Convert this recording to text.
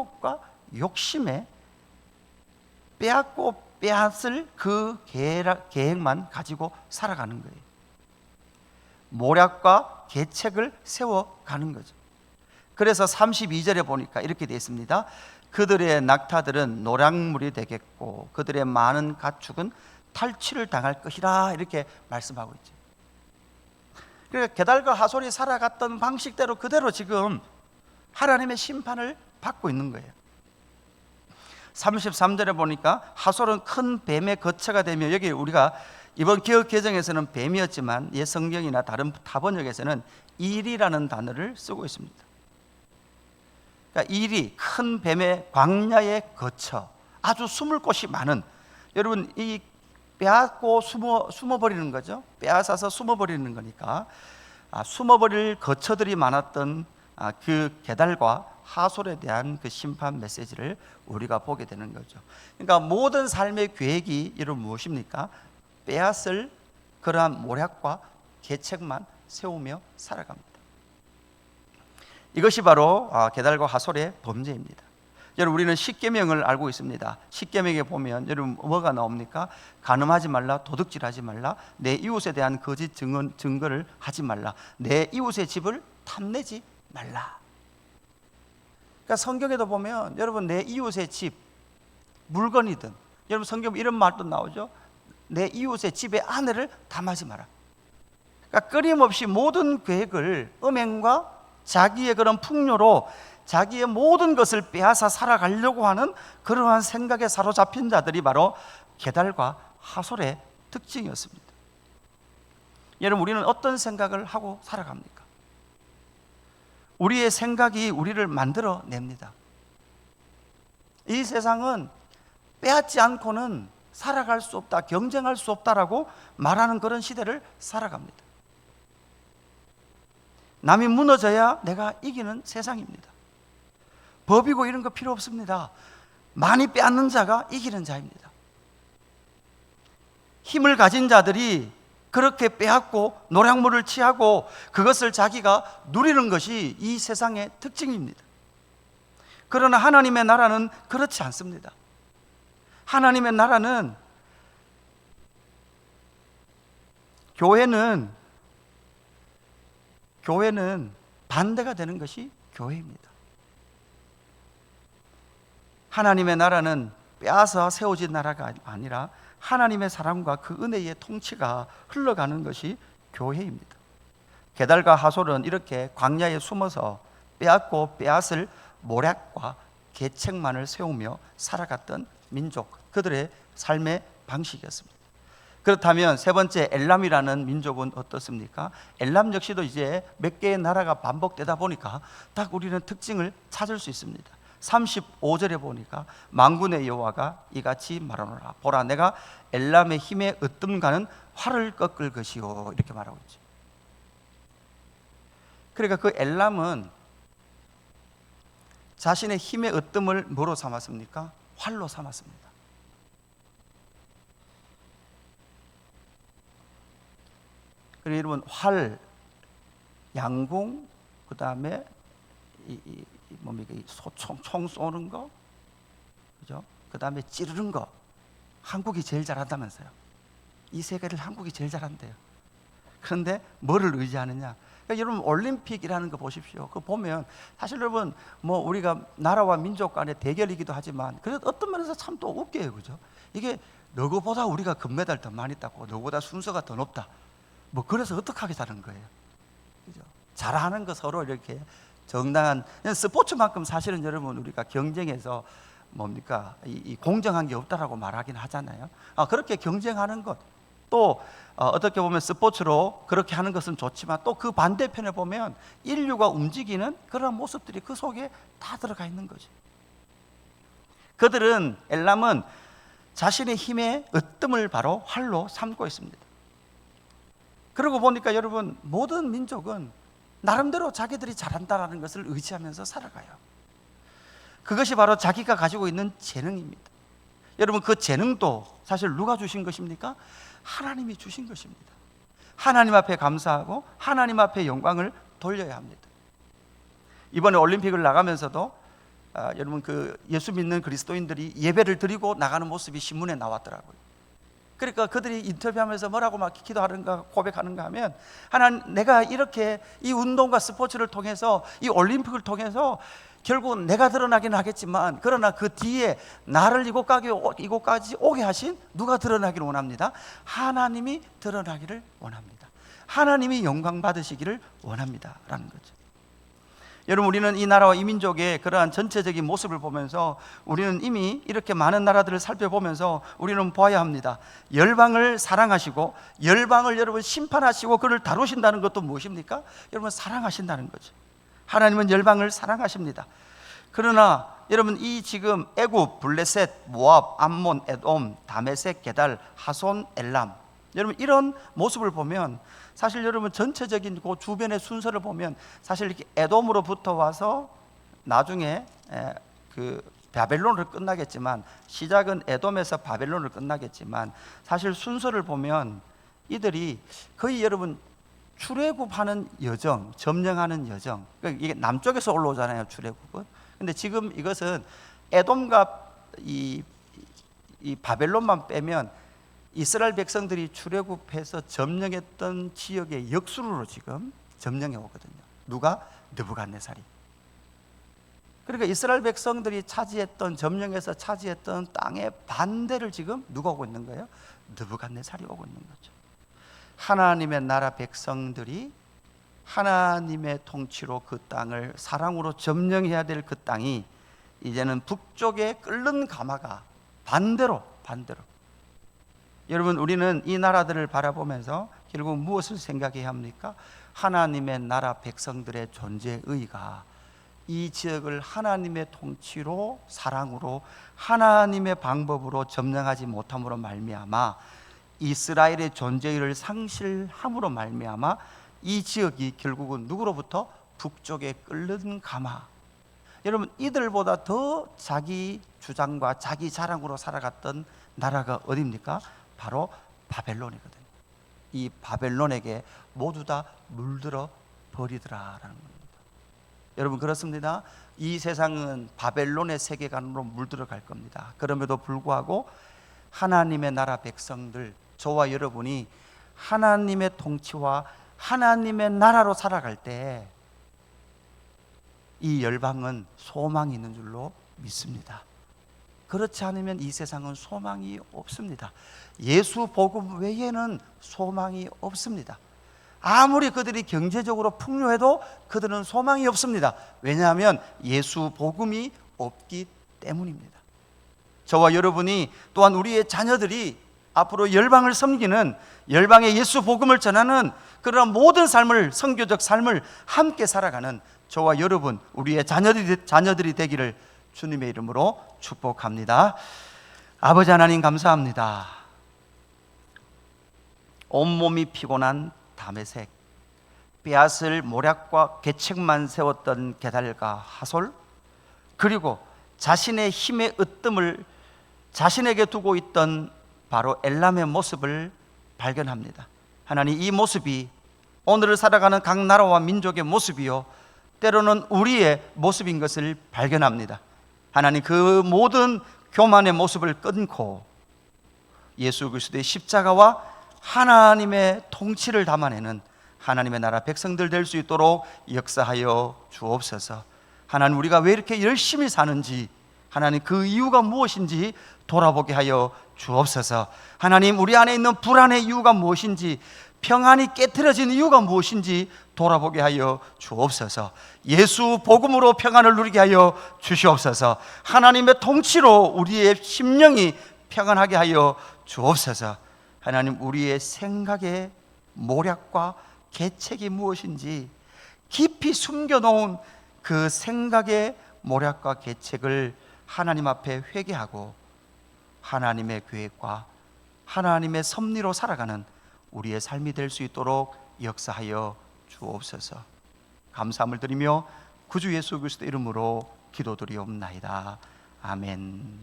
과 욕심에 빼앗고 빼앗을 그 계획만 가지고 살아가는 거예요. 모략과 계책을 세워가는 거죠. 그래서 32절에 보니까 이렇게 되어 있습니다. 그들의 낙타들은 노략물이 되겠고 그들의 많은 가축은 탈취를 당할 것이라, 이렇게 말씀하고 있죠. 그러니까 게달과 하솔이 살아갔던 방식대로 그대로 지금 하나님의 심판을 받고 있는 거예요. 33절에 보니까 하솔은 큰 뱀의 거처가 되며, 여기 우리가 이번 기억 개정에서는 뱀이었지만 옛 성경이나 다른 타번역에서는 일이라는 단어를 쓰고 있습니다. 그러니까 일이 큰 뱀의 광야의 거처, 아주 숨을 곳이 많은, 여러분 이 빼앗고 숨어버리는 거죠. 빼앗아서 숨어버리는 거니까 숨어버릴 거처들이 많았던 그 게달과 하솔에 대한 그 심판 메시지를 우리가 보게 되는 거죠. 그러니까 모든 삶의 계획이 이런 무엇입니까? 빼앗을 그러한 모략과 계책만 세우며 살아갑니다. 이것이 바로 게달과 하솔의 범죄입니다. 여러분 우리는 십계명을 알고 있습니다. 십계명에 보면 여러분 뭐가 나옵니까? 간음하지 말라, 도둑질하지 말라, 내 이웃에 대한 거짓 증거를 하지 말라, 내 이웃의 집을 탐내지 말라. 그러니까 성경에도 보면 여러분 내 이웃의 집, 물건이든, 여러분 성경에 이런 말도 나오죠. 내 이웃의 집의 아내를 탐하지 마라. 그러니까 끊임없이 모든 계획을 음행과 자기의 그런 풍요로 자기의 모든 것을 빼앗아 살아가려고 하는 그러한 생각에 사로잡힌 자들이 바로 게달과 하솔의 특징이었습니다. 여러분 우리는 어떤 생각을 하고 살아갑니까? 우리의 생각이 우리를 만들어냅니다. 이 세상은 빼앗지 않고는 살아갈 수 없다, 경쟁할 수 없다라고 말하는 그런 시대를 살아갑니다. 남이 무너져야 내가 이기는 세상입니다. 법이고 이런 거 필요 없습니다. 많이 빼앗는 자가 이기는 자입니다. 힘을 가진 자들이 그렇게 빼앗고 노략물을 취하고 그것을 자기가 누리는 것이 이 세상의 특징입니다. 그러나 하나님의 나라는 그렇지 않습니다. 하나님의 나라는, 교회는 반대가 되는 것이 교회입니다. 하나님의 나라는 빼앗아 세워진 나라가 아니라 하나님의 사랑과 그 은혜의 통치가 흘러가는 것이 교회입니다. 게달과 하솔은 이렇게 광야에 숨어서 빼앗고 빼앗을 모략과 계책만을 세우며 살아갔던 민족, 그들의 삶의 방식이었습니다. 그렇다면 세 번째 엘람이라는 민족은 어떻습니까? 엘람 역시도 이제 몇 개의 나라가 반복되다 보니까 딱 우리는 특징을 찾을 수 있습니다. 35절에 보니까 만군의 여호와가 이같이 말하노라, 보라 내가 엘람의 힘에 으뜸가는 활을 꺾을 것이요, 이렇게 말하고 있죠. 그러니까 그 엘람은 자신의 힘의 으뜸을 뭐로 삼았습니까? 활로 삼았습니다. 그리고 여러분 활, 양궁, 그 다음에 뭡니까? 총 쏘는 거, 그죠? 그 다음에 찌르는 거, 한국이 제일 잘한다면서요. 이 세 개를 한국이 제일 잘한대요. 그런데 뭐를 의지하느냐? 그러니까 여러분 올림픽이라는 거 보십시오. 그거 보면 사실 여러분 뭐 우리가 나라와 민족 간의 대결이기도 하지만 그래도 어떤 면에서 참 또 웃겨요, 그죠? 이게 너보다 우리가 금메달 더 많이 땄고 너보다 순서가 더 높다. 뭐 그래서 어떻게 하겠다는 거예요, 그죠? 잘하는 거 서로 이렇게 정당한 스포츠만큼 사실은 여러분 우리가 경쟁에서 뭡니까 이 공정한 게 없다라고 말하긴 하잖아요. 그렇게 경쟁하는 것, 또 어떻게 보면 스포츠로 그렇게 하는 것은 좋지만 또 그 반대편에 보면 인류가 움직이는 그런 모습들이 그 속에 다 들어가 있는 거죠. 그들은, 엘람은 자신의 힘의 으뜸을 바로 활로 삼고 있습니다. 그러고 보니까 여러분 모든 민족은 나름대로 자기들이 잘한다라는 것을 의지하면서 살아가요. 그것이 바로 자기가 가지고 있는 재능입니다. 여러분 그 재능도 사실 누가 주신 것입니까? 하나님이 주신 것입니다. 하나님 앞에 감사하고 하나님 앞에 영광을 돌려야 합니다. 이번에 올림픽을 나가면서도 여러분 그 예수 믿는 그리스도인들이 예배를 드리고 나가는 모습이 신문에 나왔더라고요. 그러니까 그들이 인터뷰하면서 뭐라고 막 기도하는가 고백하는가 하면, 하나님, 내가 이렇게 이 운동과 스포츠를 통해서, 이 올림픽을 통해서 결국 내가 드러나기는 하겠지만, 그러나 그 뒤에 나를 이곳까지 오게 하신 누가 드러나기를 원합니다? 하나님이 드러나기를 원합니다. 하나님이 영광 받으시기를 원합니다 라는 거죠. 여러분, 우리는 이 나라와 이 민족의 그러한 전체적인 모습을 보면서, 우리는 이미 이렇게 많은 나라들을 살펴보면서 우리는 보아야 합니다. 열방을 사랑하시고 열방을 여러분 심판하시고 그를 다루신다는 것도 무엇입니까? 여러분, 사랑하신다는 거죠. 하나님은 열방을 사랑하십니다. 그러나 여러분, 이 지금 애굽, 블레셋, 모압, 암몬, 에돔, 다메섹, 게달, 하손, 엘람, 여러분 이런 모습을 보면, 사실 여러분 전체적인 그 주변의 순서를 보면 사실 이렇게 에돔으로부터 와서 나중에 그 바벨론으로 끝나겠지만, 시작은 에돔에서 바벨론으로 끝나겠지만, 사실 순서를 보면 이들이 거의 여러분 출애굽하는 여정, 점령하는 여정, 그러니까 이게 남쪽에서 올라오잖아요, 출애굽은. 근데 지금 이것은 에돔과 이 바벨론만 빼면 이스라엘 백성들이 출애굽해서 점령했던 지역의 역수로 지금 점령해 오거든요. 누가? 느부갓네살이. 그러니까 이스라엘 백성들이 점령해서 차지했던 땅의 반대를 지금 누가 오고 있는 거예요? 느부갓네살이 오고 있는 거죠. 하나님의 나라 백성들이 하나님의 통치로 그 땅을 사랑으로 점령해야 될 그 땅이 이제는 북쪽에 끓는 가마가 반대로. 여러분, 우리는 이 나라들을 바라보면서 결국 무엇을 생각해야 합니까? 하나님의 나라 백성들의 존재의가 이 지역을 하나님의 통치로, 사랑으로, 하나님의 방법으로 점령하지 못함으로 말미암아 이스라엘의 존재의를 상실함으로 말미암아 이 지역이 결국은 누구로부터? 북쪽에 끓는 가마. 여러분, 이들보다 더 자기 주장과 자기 자랑으로 살아갔던 나라가 어디입니까? 바로 바벨론이거든요. 이 바벨론에게 모두 다 물들어 버리더라라는 겁니다. 여러분, 그렇습니다. 이 세상은 바벨론의 세계관으로 물들어 갈 겁니다. 그럼에도 불구하고 하나님의 나라 백성들, 저와 여러분이 하나님의 통치와 하나님의 나라로 살아갈 때 이 열방은 소망이 있는 줄로 믿습니다. 그렇지 않으면 이 세상은 소망이 없습니다. 예수 복음 외에는 소망이 없습니다. 아무리 그들이 경제적으로 풍요해도 그들은 소망이 없습니다. 왜냐하면 예수 복음이 없기 때문입니다. 저와 여러분이, 또한 우리의 자녀들이 앞으로 열방을 섬기는, 열방의 예수 복음을 전하는 그런 모든 삶을, 선교적 삶을 함께 살아가는 저와 여러분, 우리의 자녀들이 되기를 주님의 이름으로 축복합니다. 아버지 하나님, 감사합니다. 온몸이 피곤한 다메섹, 빼앗을 모략과 계책만 세웠던 게달과 하솔, 그리고 자신의 힘의 으뜸을 자신에게 두고 있던 바로 엘람의 모습을 발견합니다. 하나님, 이 모습이 오늘을 살아가는 각 나라와 민족의 모습이요, 때로는 우리의 모습인 것을 발견합니다. 하나님, 그 모든 교만의 모습을 끊고 예수 그리스도의 십자가와 하나님의 통치를 담아내는 하나님의 나라 백성들 될 수 있도록 역사하여 주옵소서. 하나님, 우리가 왜 이렇게 열심히 사는지, 하나님 그 이유가 무엇인지 돌아보게 하여 주옵소서. 하나님, 우리 안에 있는 불안의 이유가 무엇인지, 평안이 깨트려진 이유가 무엇인지 돌아보게 하여 주옵소서. 예수 복음으로 평안을 누리게 하여 주시옵소서. 하나님의 통치로 우리의 심령이 평안하게 하여 주옵소서. 하나님, 우리의 생각의 모략과 계책이 무엇인지 깊이 숨겨놓은 그 생각의 모략과 계책을 하나님 앞에 회개하고 하나님의 계획과 하나님의 섭리로 살아가는 우리의 삶이 될 수 있도록 역사하여 주옵소서. 감사함을 드리며 구주 예수 그리스도 이름으로 기도드리옵나이다. 아멘.